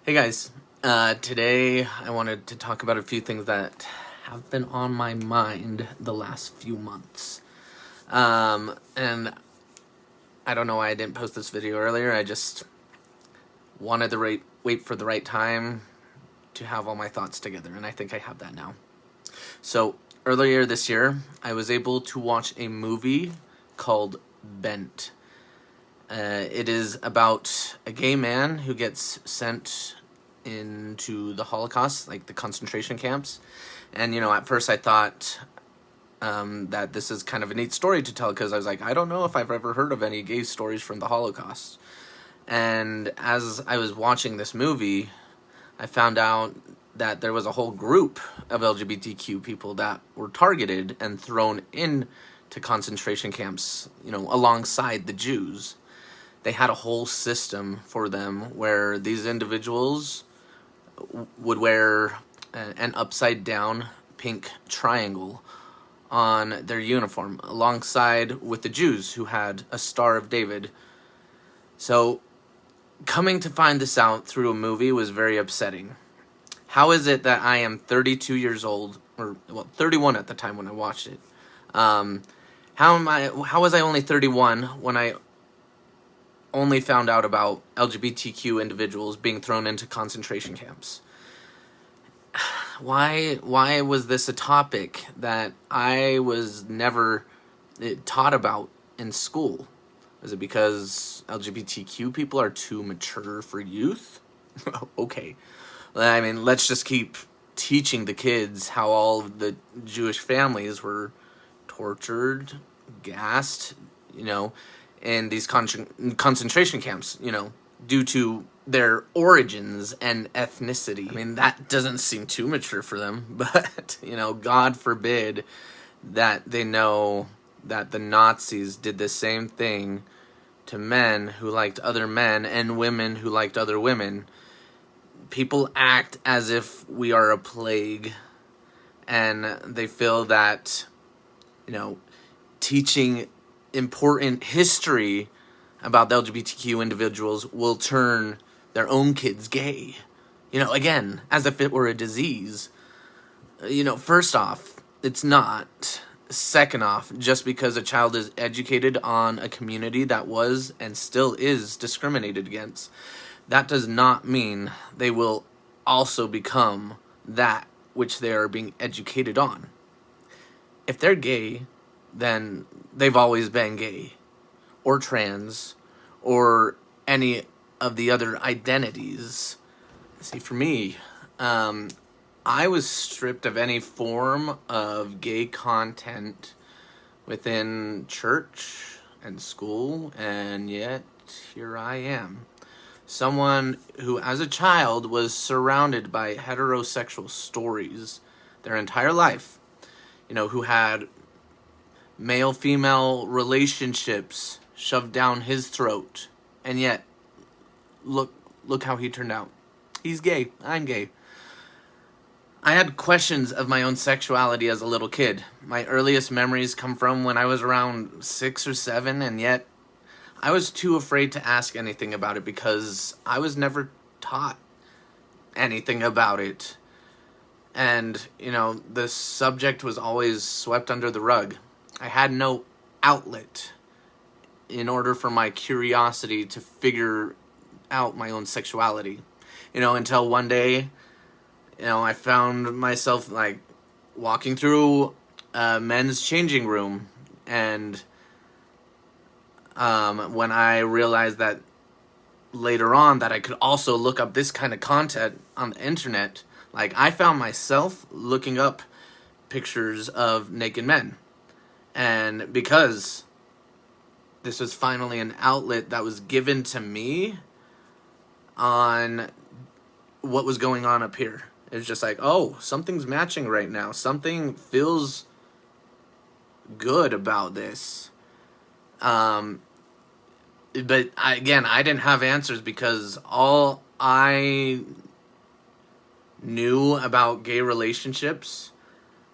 Hey guys, today I wanted to talk about a few things that have been on my mind the last few months. And I don't know why I didn't post this video earlier. I just wanted to wait for the right time to have all my thoughts together, and I think I have that now. So earlier this year, I was able to watch a movie called Bent. It is about a gay man who gets sent into the Holocaust, like the concentration camps. And, at first I thought that this is kind of a neat story to tell, because I was like, I don't know if I've ever heard of any gay stories from the Holocaust. And as I was watching this movie, I found out that there was a whole group of LGBTQ people that were targeted and thrown into concentration camps, alongside the Jews. They had a whole system for them where these individuals would wear an upside down pink triangle on their uniform, alongside with the Jews who had a Star of David. So coming to find this out through a movie was very upsetting. How is it that I am 32 years old, or 31 at the time when I watched it? How was I only 31 when I only found out about LGBTQ individuals being thrown into concentration camps? Why was this a topic that I was never taught about in school? Is it because LGBTQ people are too mature for youth? Okay. I mean, let's just keep teaching the kids how all of the Jewish families were tortured, gassed, in these concentration camps, due to their origins and ethnicity. I mean, that doesn't seem too mature for them, but, God forbid that they know that the Nazis did the same thing to men who liked other men and women who liked other women. People act as if we are a plague, and they feel that, teaching important history about the LGBTQ individuals will turn their own kids gay. Again, as if it were a disease. First off, it's not. Second off, just because a child is educated on a community that was and still is discriminated against, that does not mean they will also become that which they are being educated on. If they're gay, then they've always been gay, or trans, or any of the other identities. See, for me, I was stripped of any form of gay content within church and school, and yet here I am. Someone who, as a child, was surrounded by heterosexual stories their entire life, who had male-female relationships shoved down his throat, and yet look how he turned out. He's gay. I'm gay. I had questions of my own sexuality as a little kid. My earliest memories come from when I was around 6 or 7, and yet I was too afraid to ask anything about it because I was never taught anything about it. And, the subject was always swept under the rug. I had no outlet in order for my curiosity to figure out my own sexuality. Until one day, I found myself, walking through a men's changing room, and when I realized that later on that I could also look up this kind of content on the internet, I found myself looking up pictures of naked men. And because this was finally an outlet that was given to me on what was going on up here. It was just something's matching right now. Something feels good about this. But I didn't have answers because all I knew about gay relationships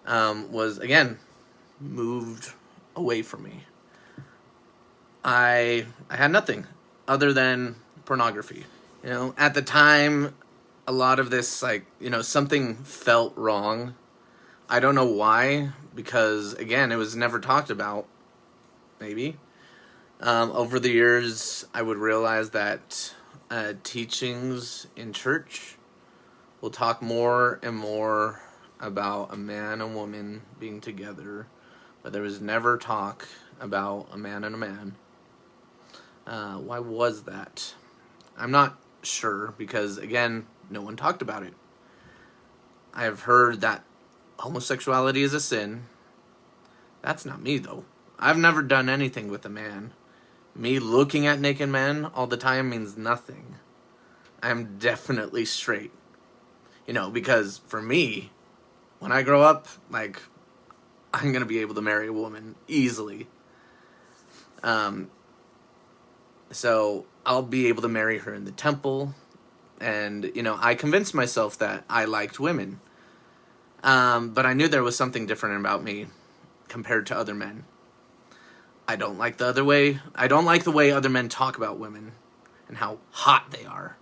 was, again, moved away from me. I had nothing other than pornography. At the time, a lot of this, like, something felt wrong. I don't know why, because, again, it was never talked about, maybe. Over the years, I would realize that teachings in church will talk more and more about a man and woman being together, but there was never talk about a man and a man. Why was that? I'm not sure, because, again, no one talked about it. I have heard that homosexuality is a sin. That's not me, though. I've never done anything with a man. Me looking at naked men all the time means nothing. I'm definitely straight. Because for me, when I grow up, like, I'm going to be able to marry a woman easily. So I'll be able to marry her in the temple. And, I convinced myself that I liked women. But I knew there was something different about me compared to other men. I don't like the way other men talk about women and how hot they are.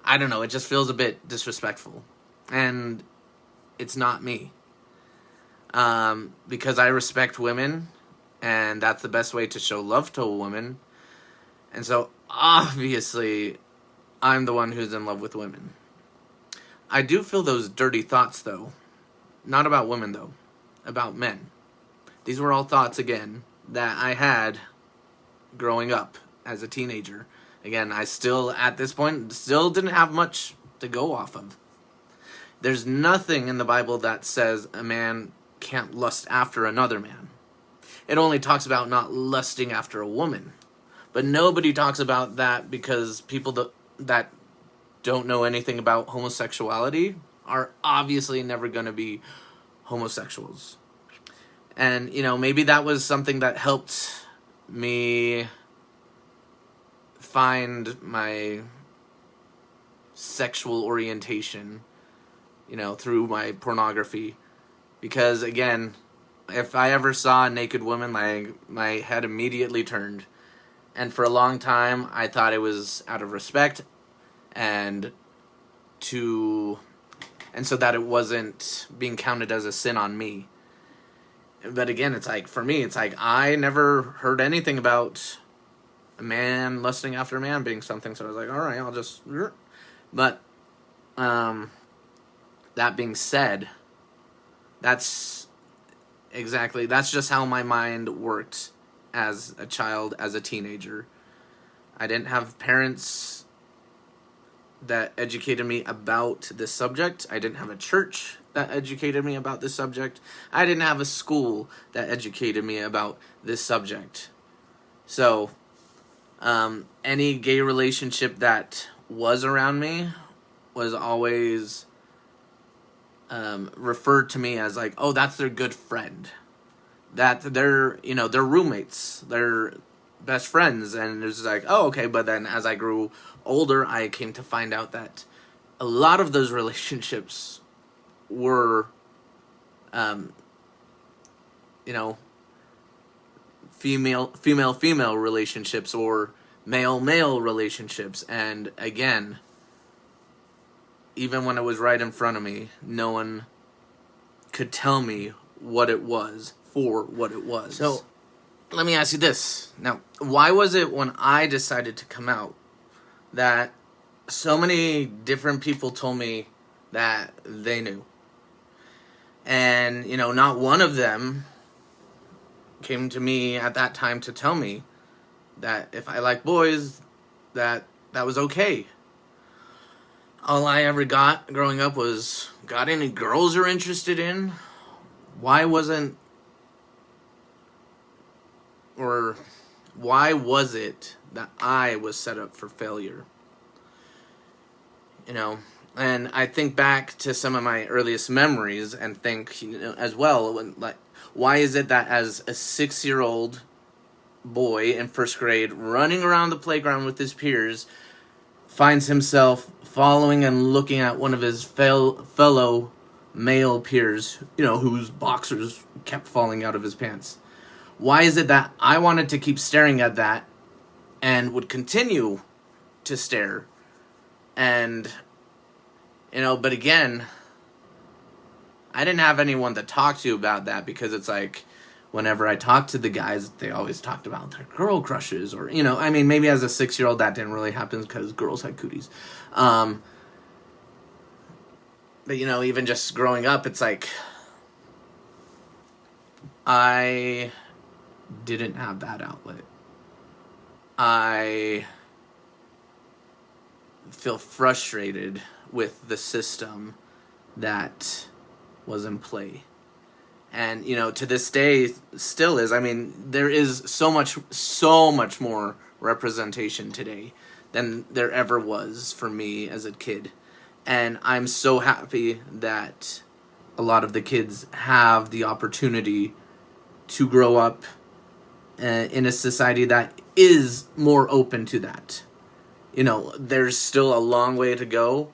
I don't know, it just feels a bit disrespectful. And it's not me. Because I respect women, and that's the best way to show love to a woman. And so, obviously, I'm the one who's in love with women. I do feel those dirty thoughts, though. Not about women, though. About men. These were all thoughts, again, that I had growing up as a teenager. Again, I still, at this point, didn't have much to go off of. There's nothing in the Bible that says a man can't lust after another man. It only talks about not lusting after a woman. But nobody talks about that, because people that don't know anything about homosexuality are obviously never going to be homosexuals. And, maybe that was something that helped me find my sexual orientation, through my pornography. Because, again, if I ever saw a naked woman, my head immediately turned. And for a long time, I thought it was out of respect and so that it wasn't being counted as a sin on me. But again, it's like, for me, it's like, I never heard anything about a man lusting after a man being something, so I was like, all right, I'll just... But, that being said, that's just how my mind worked as a child, as a teenager. I didn't have parents that educated me about this subject. I didn't have a church that educated me about this subject. I didn't have a school that educated me about this subject. So, any gay relationship that was around me was always referred to me as like, oh, that's their good friend. That they're roommates. They're best friends. And it's like, oh, okay. But then as I grew older, I came to find out that a lot of those relationships were, female relationships or male relationships. And again, even when it was right in front of me, no one could tell me what it was for what it was. So, let me ask you this. Now, why was it when I decided to come out that so many different people told me that they knew? And, not one of them came to me at that time to tell me that if I like boys, that was okay. All I ever got growing up was, got any girls you're interested in? Why was it that I was set up for failure? And I think back to some of my earliest memories and think, as well, why is it that as a 6-year-old boy in first grade running around the playground with his peers finds himself following and looking at one of his fellow male peers, whose boxers kept falling out of his pants? Why is it that I wanted to keep staring at that and would continue to stare? And But again, I didn't have anyone to talk to about that, because it's like, whenever I talked to the guys, they always talked about their girl crushes, or, I mean, maybe as a 6-year-old that didn't really happen because girls had cooties. But, even just growing up, it's like, I didn't have that outlet. I feel frustrated with the system that was in play. And, to this day, still is. I mean, there is so much more representation today than there ever was for me as a kid. And I'm so happy that a lot of the kids have the opportunity to grow up in a society that is more open to that. There's still a long way to go.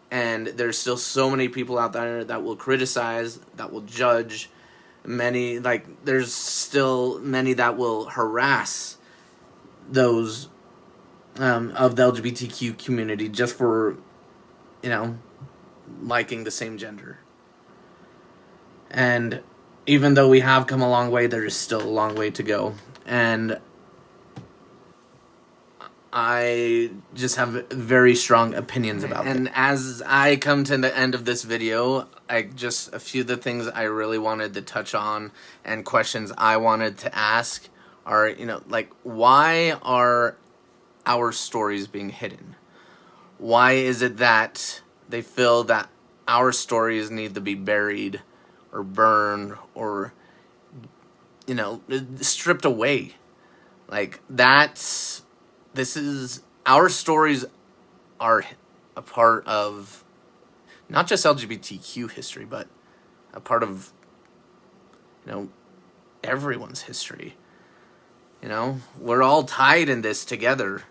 And there's still so many people out there that will criticize, that will judge. There's still many that will harass those of the LGBTQ community just for, liking the same gender. And even though we have come a long way, there is still a long way to go. And I just have very strong opinions about it. And as I come to the end of this video, a few of the things I really wanted to touch on and questions I wanted to ask are, why are our stories being hidden? Why is it that they feel that our stories need to be buried or burned or, stripped away? Our stories are a part of not just LGBTQ history, but a part of, everyone's history. We're all tied in this together.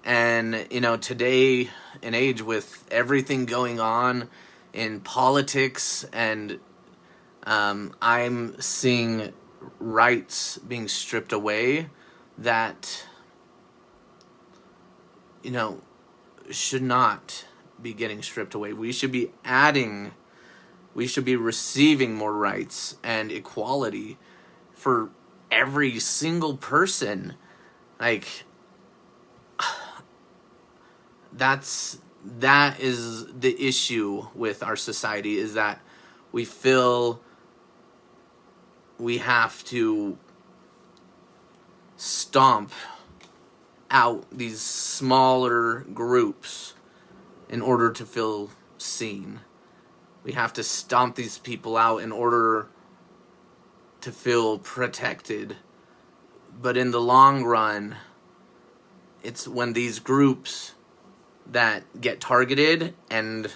And, today and age, with everything going on in politics, and I'm seeing rights being stripped away that should not be getting stripped away. We should be receiving more rights and equality for every single person. That is the issue with our society, is that we feel we have to stomp out these smaller groups in order to feel seen. We have to stomp these people out in order to feel protected. But in the long run, it's when these groups that get targeted, and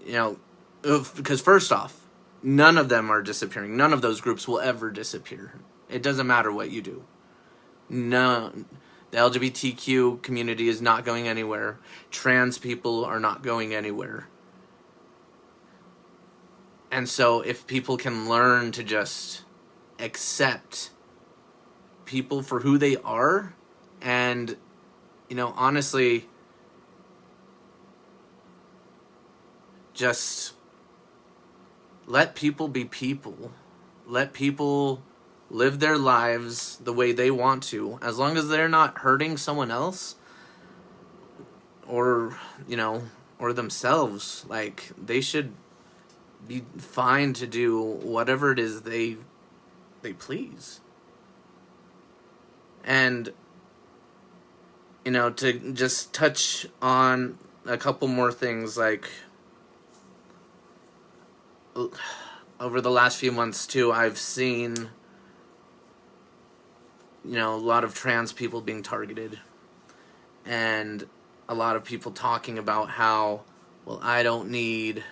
because first off, none of them are disappearing. None of those groups will ever disappear. It doesn't matter what you do. No, the LGBTQ community is not going anywhere. Trans people are not going anywhere. And so if people can learn to just accept people for who they are, and, honestly, just let people be people. Let people live their lives the way they want to, as long as they're not hurting someone else or themselves. They should be fine to do whatever it is they please. And to just touch on a couple more things, over the last few months too, I've seen a lot of trans people being targeted, and a lot of people talking about how, well, I don't need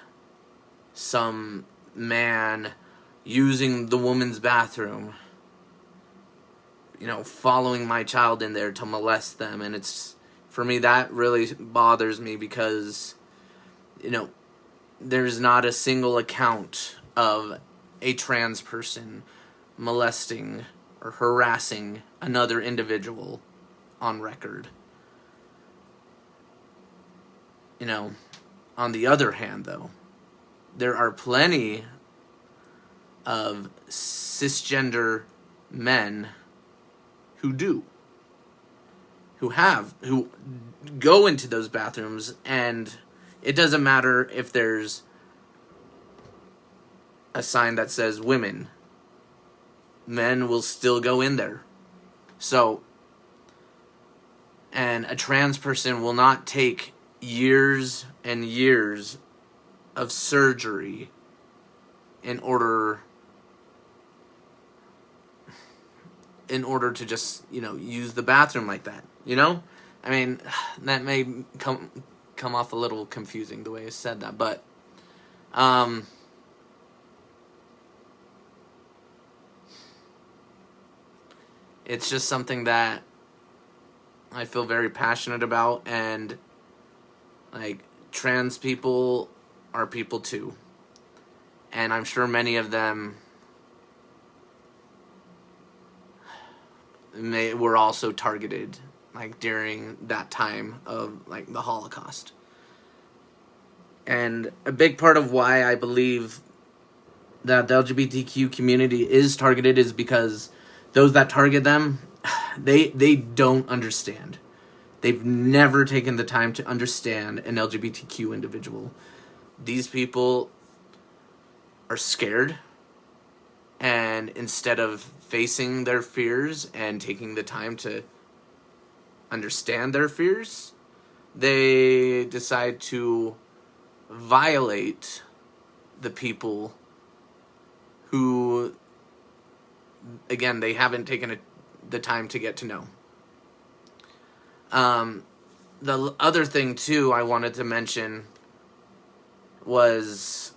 some man using the woman's bathroom, following my child in there to molest them. And it's, for me, that really bothers me, because, there's not a single account of a trans person molesting or harassing another individual on record. you know, on the other hand, though, there are plenty of cisgender men who go into those bathrooms, and it doesn't matter if there's a sign that says women. Men will still go in there. So, and a trans person will not take years and years of surgery in order to just, use the bathroom like that, I mean, that may come off a little confusing the way I said that, but it's just something that I feel very passionate about, and like, trans people are people too, and I'm sure many of them were also targeted, like, during that time of, like, the Holocaust. And a big part of why I believe that the LGBTQ community is targeted is because those that target them, they don't understand. They've never taken the time to understand an LGBTQ individual. These people are scared, and instead of facing their fears and taking the time to understand their fears, they decide to violate the people who, again, they haven't taken the time to get to know. The other thing, too, I wanted to mention was,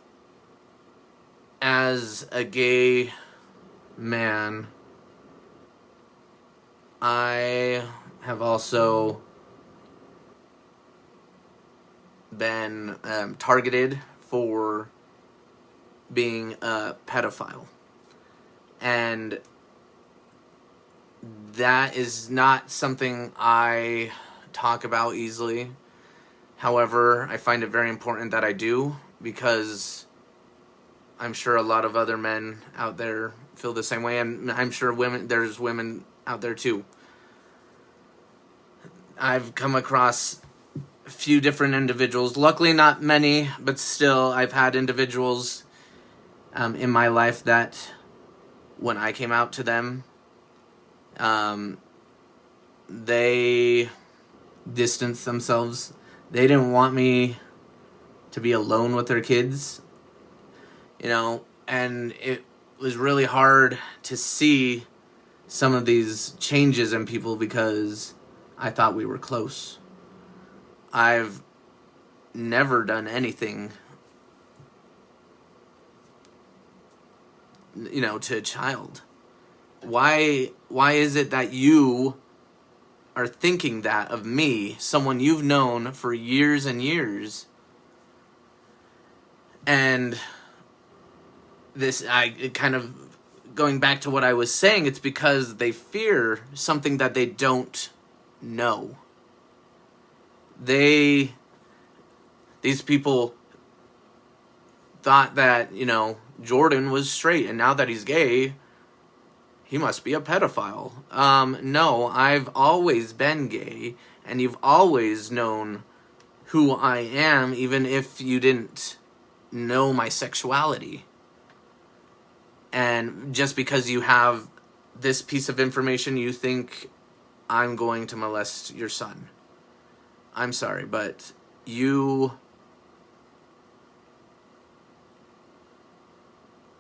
as a gay man, I have also been targeted for being a pedophile. And that is not something I talk about easily. However, I find it very important that I do, because I'm sure a lot of other men out there feel the same way, and I'm sure there's women out there too. I've come across a few different individuals, luckily not many, but still I've had individuals in my life that, when I came out to them, they distanced themselves. They didn't want me to be alone with their kids, and it was really hard to see some of these changes in people because I thought we were close. I've never done anything, to a child. Why is it that you are thinking that of me, someone you've known for years and years? And this, kind of going back to what I was saying, it's because they fear something that they don't know. These people thought that, Jordan was straight, and now that he's gay, he must be a pedophile. No, I've always been gay, and you've always known who I am, even if you didn't know my sexuality. And just because you have this piece of information, you think I'm going to molest your son. I'm sorry, but you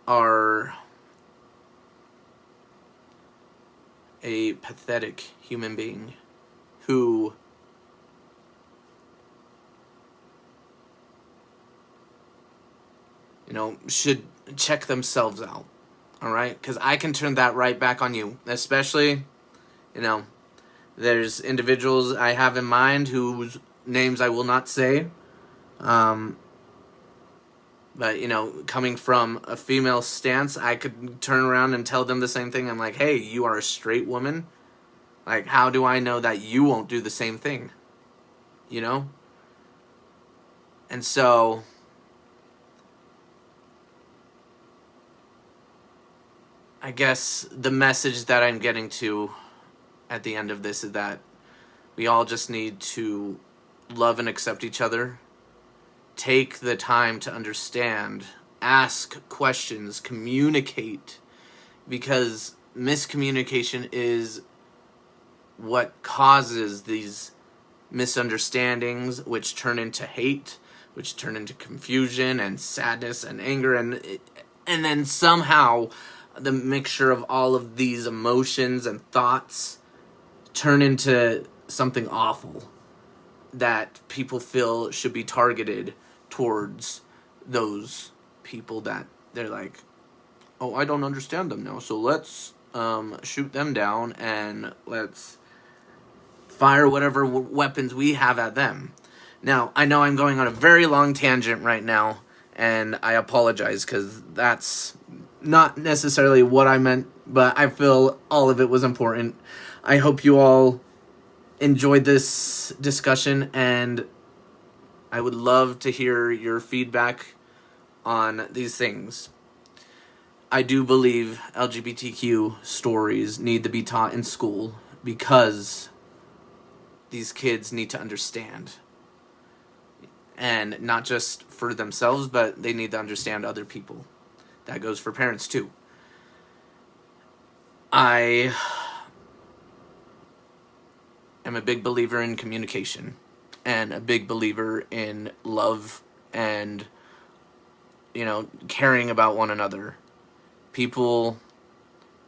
are a pathetic human being who should check themselves out. All right? Because I can turn that right back on you. Especially, there's individuals I have in mind whose names I will not say. But, coming from a female stance, I could turn around and tell them the same thing. I'm like, hey, you are a straight woman. Like, how do I know that you won't do the same thing? And so I guess the message that I'm getting to at the end of this is that we all just need to love and accept each other. Take the time to understand, ask questions, communicate, because miscommunication is what causes these misunderstandings, which turn into hate, which turn into confusion and sadness and anger, and then somehow the mixture of all of these emotions and thoughts turn into something awful that people feel should be targeted towards those people that they're like, oh, I don't understand them now, so let's shoot them down and let's fire whatever weapons we have at them. Now, I know I'm going on a very long tangent right now, and I apologize because that's not necessarily what I meant, but I feel all of it was important. I hope you all enjoyed this discussion, and I would love to hear your feedback on these things. I do believe LGBTQ stories need to be taught in school because these kids need to understand. And not just for themselves, but they need to understand other people. That goes for parents too. I am a big believer in communication and a big believer in love and, caring about one another. People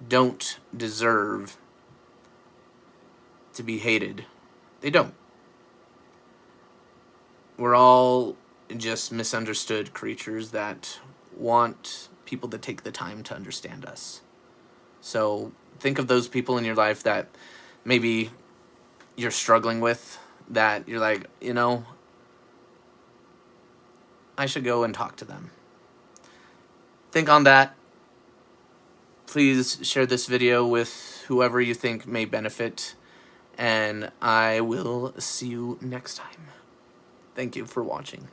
don't deserve to be hated. They don't. We're all just misunderstood creatures that want people to take the time to understand us. So think of those people in your life that maybe you're struggling with, that you're like, I should go and talk to them. Think on that. Please share this video with whoever you think may benefit, and I will see you next time. Thank you for watching.